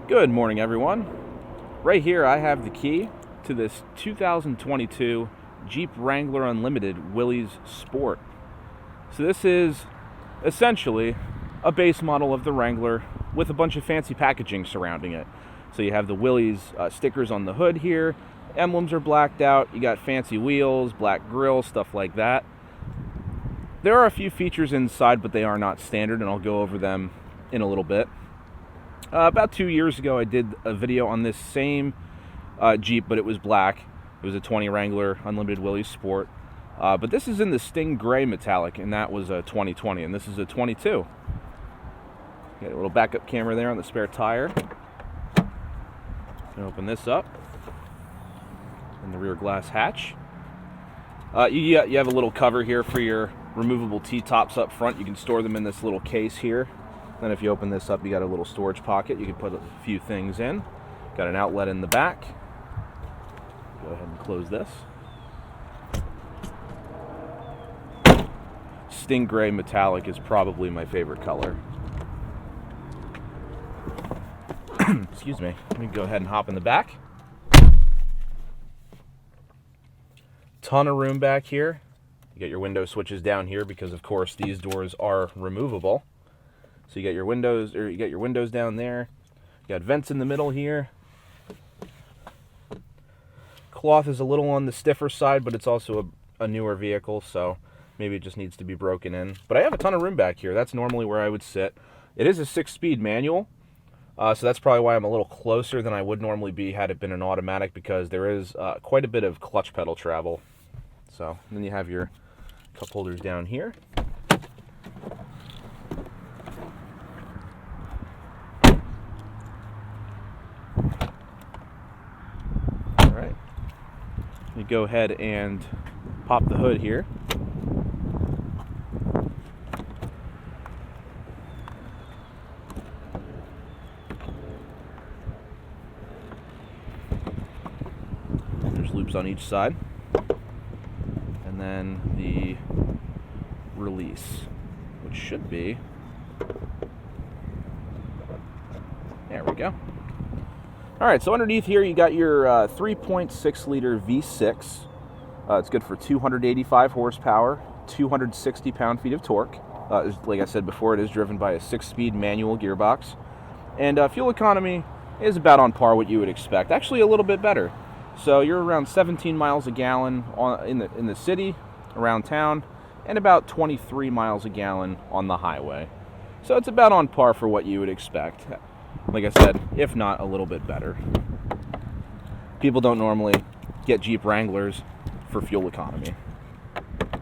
Good morning, everyone. Right here I have the key to this 2022 Jeep Wrangler Unlimited Willys Sport. So this is essentially a base model of the Wrangler with a bunch of fancy packaging surrounding it. So you have the Willys stickers on the hood here, emblems are blacked out, you got fancy wheels, black grille, stuff like that. There are a few features inside, but they are not standard, and I'll go over them in a little bit. About 2 years ago, I did a video on this same Jeep, but it was black. It was a 20 Wrangler Unlimited Willys Sport. But this is in the Sting Gray Metallic, and that was a 2020, and this is a 22. Got a little backup camera there on the spare tire. Open this up. And the rear glass hatch. You have a little cover here for your removable T-tops up front. You can store them in this little case here. Then if you open this up, you got a little storage pocket. You can put a few things in. Got an outlet in the back. Go ahead and close this. Sting Gray Metallic is probably my favorite color. Excuse me. Let me go ahead and hop in the back. Ton of room back here. You got your window switches down here because, of course, these doors are removable. So you got your windows down there. You got vents in the middle here. Cloth is a little on the stiffer side, but it's also a newer vehicle, so maybe it just needs to be broken in. But I have a ton of room back here. That's normally where I would sit. It is a 6-speed manual, so that's probably why I'm a little closer than I would normally be had it been an automatic, because there is quite a bit of clutch pedal travel. So then you have your cup holders down here. You go ahead and pop the hood here. There's loops on each side. And then the release, which should be, there we go. Alright, so underneath here you got your 3.6 liter V6. It's good for 285 horsepower, 260 pound-feet of torque. Like I said before, it is driven by a 6-speed manual gearbox. And fuel economy is about on par what you would expect. Actually a little bit better. So you're around 17 miles a gallon in the city, around town, and about 23 miles a gallon on the highway. So it's about on par for what you would expect. Like I said, if not a little bit better. People don't normally get Jeep Wranglers for fuel economy.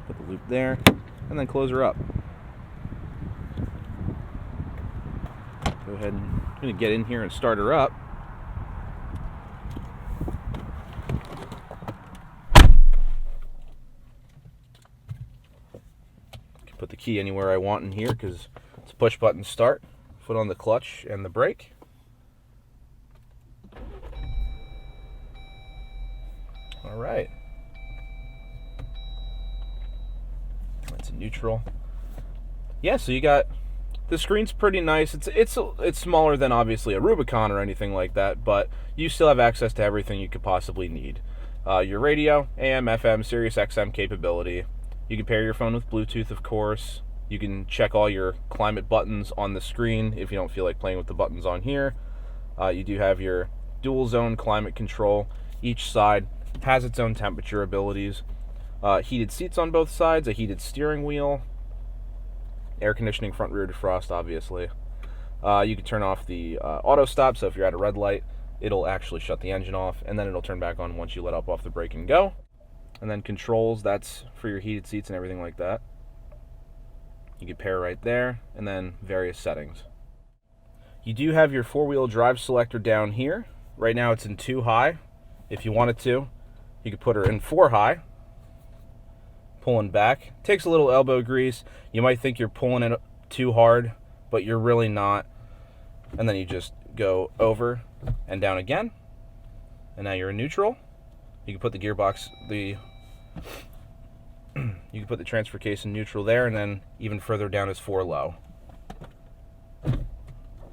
Put the loop there, and then close her up. Go ahead and I'm going to get in here and start her up. I can put the key anywhere I want in here because it's a push button start. Foot on the clutch and the brake. All right. That's a neutral. Yeah, so you got the screen's pretty nice. It's smaller than obviously a Rubicon or anything like that, but you still have access to everything you could possibly need. Your radio, AM, FM, Sirius XM capability. You can pair your phone with Bluetooth, of course. You can check all your climate buttons on the screen if you don't feel like playing with the buttons on here. You do have your dual zone climate control. Each side has its own temperature abilities. Heated seats on both sides, a heated steering wheel, air conditioning, front rear defrost, obviously. You can turn off the auto stop, so if you're at a red light, it'll actually shut the engine off, and then it'll turn back on once you let up off the brake and go. And then controls, that's for your heated seats and everything like that. You can pair right there, and then various settings. You do have your 4-wheel drive selector down here. Right now it's in 2 high. If you wanted to, you could put her in 4 high. Pulling back. Takes a little elbow grease. You might think you're pulling it too hard, but you're really not. And then you just go over and down again. And now you're in neutral. You can put the gearbox, you can put the transfer case in neutral there, and then even further down is 4 low.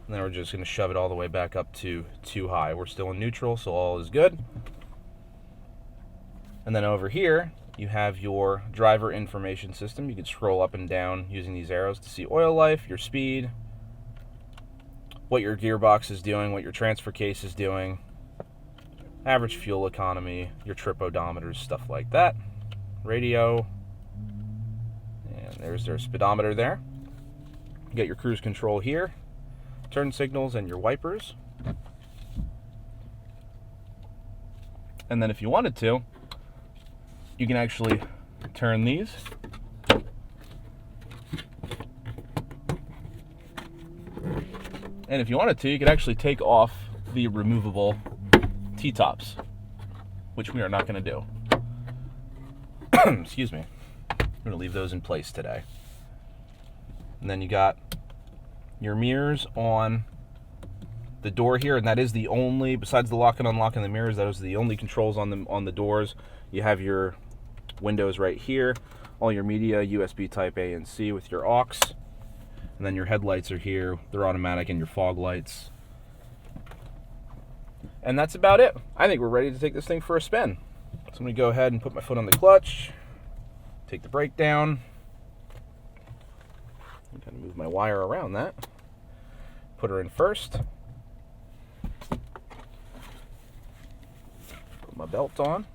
And then we're just going to shove it all the way back up to too high. We're still in neutral, so all is good. And then over here, you have your driver information system. You can scroll up and down using these arrows to see oil life, your speed, what your gearbox is doing, what your transfer case is doing, average fuel economy, your trip odometers, stuff like that. Radio, and there's their speedometer there. You got your cruise control here, turn signals, and your wipers. And then if you wanted to, you can actually turn these. And if you wanted to, you could actually take off the removable T-tops, which we are not going to do. Excuse me. I'm going to leave those in place today. And then you got your mirrors on the door here, and that is the only, besides the lock and unlock and the mirrors, those are the only controls on the doors. You have your windows right here, all your media, USB type A and C with your aux, and then your headlights are here. They're automatic, and your fog lights. And that's about it. I think we're ready to take this thing for a spin. So I'm going to go ahead and put my foot on the clutch, take the brake down, I'm going to move my wire around that, put her in first, put my belt on,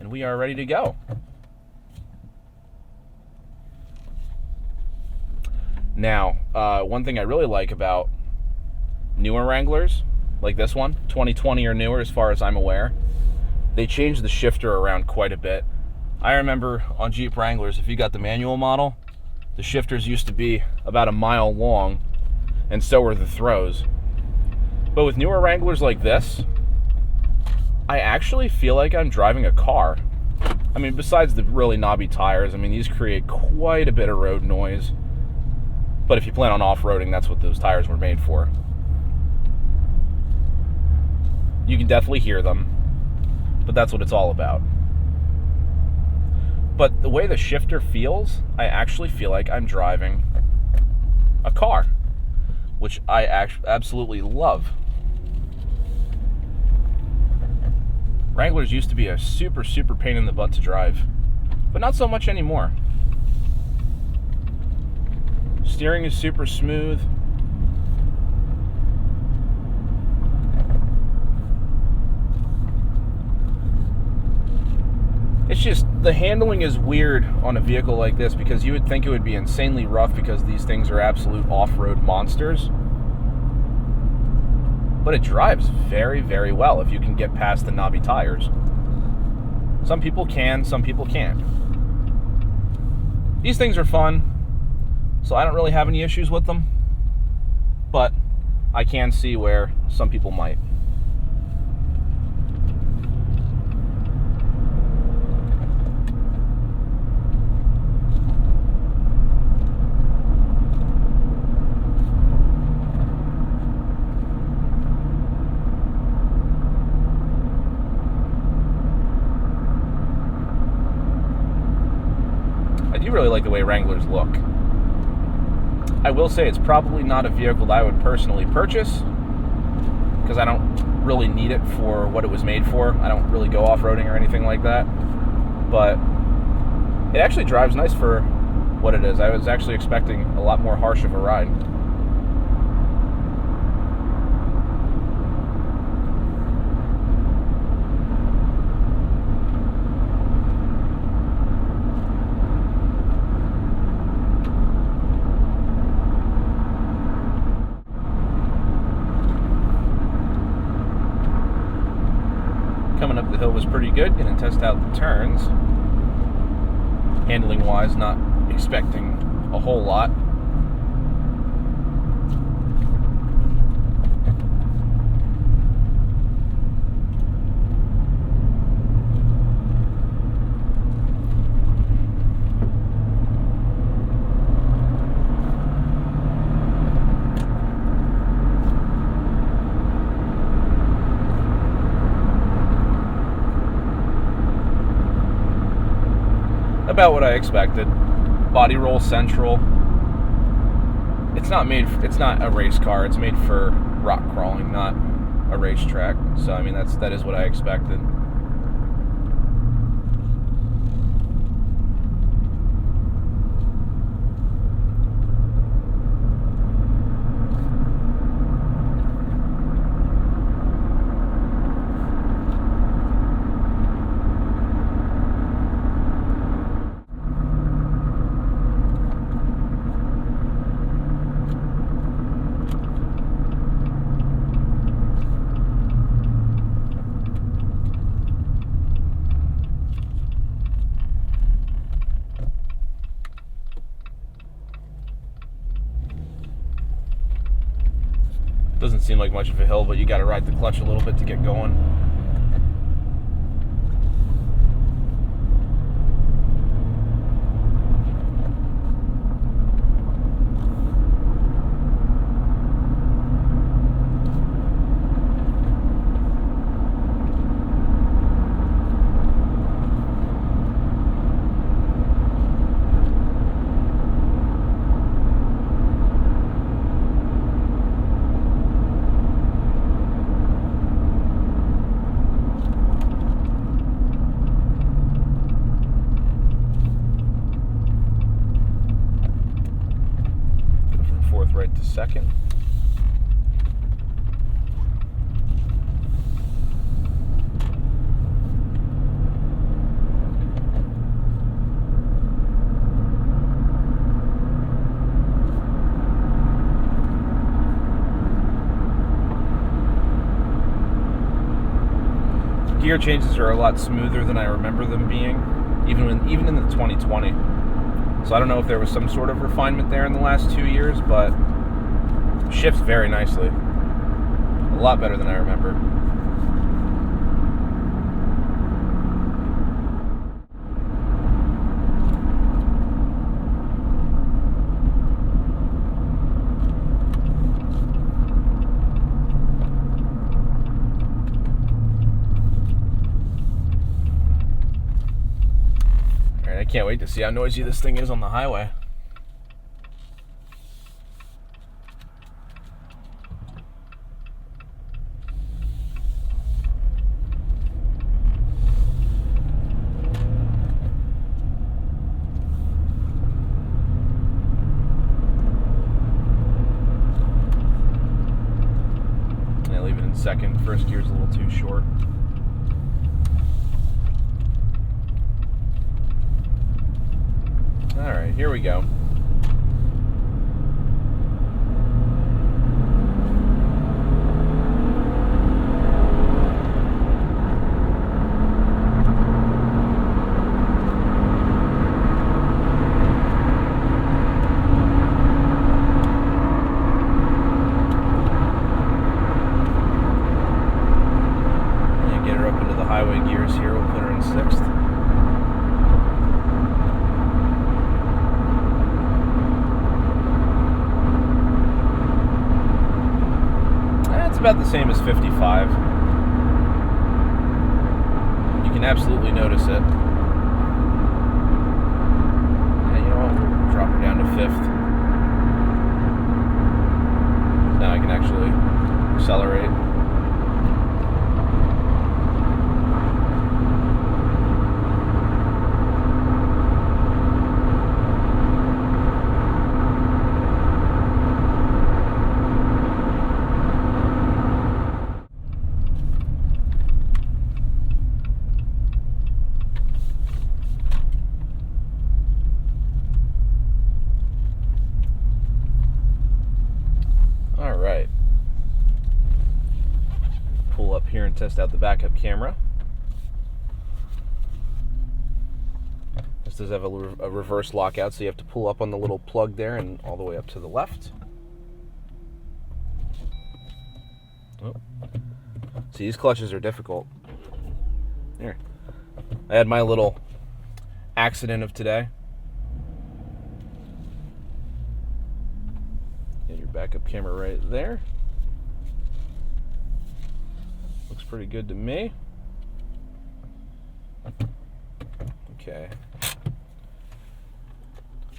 and we are ready to go. Now, one thing I really like about newer Wranglers, like this one, 2020 or newer as far as I'm aware, they changed the shifter around quite a bit. I remember on Jeep Wranglers, if you got the manual model, the shifters used to be about a mile long, and so were the throws. But with newer Wranglers like this, I actually feel like I'm driving a car. I mean, besides the really knobby tires, I mean, these create quite a bit of road noise. But if you plan on off-roading, that's what those tires were made for. You can definitely hear them, but that's what it's all about. But the way the shifter feels, I actually feel like I'm driving a car, which I absolutely love. Wranglers used to be a super pain in the butt to drive, but not so much anymore. Steering is super smooth. It's just, the handling is weird on a vehicle like this because you would think it would be insanely rough because these things are absolute off-road monsters. But it drives very well if you can get past the knobby tires. Some people can, some people can't. These things are fun, so I don't really have any issues with them, but I can see where some people might. I do really like the way Wranglers look. I will say it's probably not a vehicle that I would personally purchase because I don't really need it for what it was made for. I don't really go off-roading or anything like that. But it actually drives nice for what it is. I was actually expecting a lot more harsh of a ride. Coming up the hill was pretty good. Gonna test out the turns. Handling wise, not expecting a whole lot. About what I expected. Body roll central. it's not a race car. It's made for rock crawling, not a racetrack. So I mean, that is what I expected. Doesn't seem like much of a hill, but you got to ride the clutch a little bit to get going. Right to second. Gear changes are a lot smoother than I remember them being, even in the 2020. So I don't know if there was some sort of refinement there in the last 2 years, but shifts very nicely. A lot better than I remember. Alright, I can't wait to see how noisy this thing is on the highway. Second, first gear's a little too short. All right, here we go. Highway gears here, we'll put her in sixth. It's about the same as 55. You can absolutely notice it. Yeah, you know what, we'll drop her down to fifth. Now I can actually accelerate. All right. Pull up here and test out the backup camera. This does have a reverse lockout, so you have to pull up on the little plug there and all the way up to the left. Oh. See, these clutches are difficult. Here. I had my little accident of today. Get your backup camera right there. Looks pretty good to me. Okay.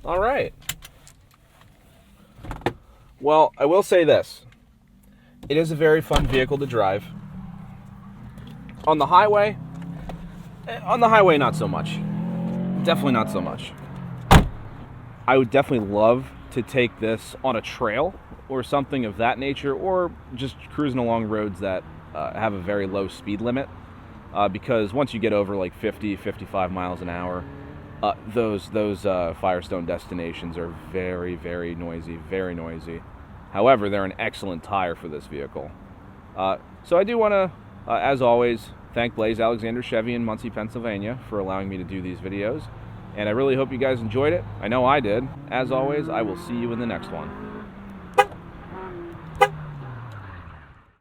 All right. Well, I will say this. It is a very fun vehicle to drive. On the highway, not so much. Definitely not so much. I would definitely love to take this on a trail or something of that nature, or just cruising along roads that have a very low speed limit. Because once you get over like 50, 55 miles an hour, those Firestone destinations are very, very noisy, very noisy. However, they're an excellent tire for this vehicle. So I do want to, as always, thank Blaise Alexander Chevy in Muncy, Pennsylvania for allowing me to do these videos. And I really hope you guys enjoyed it. I know I did. As always, I will see you in the next one.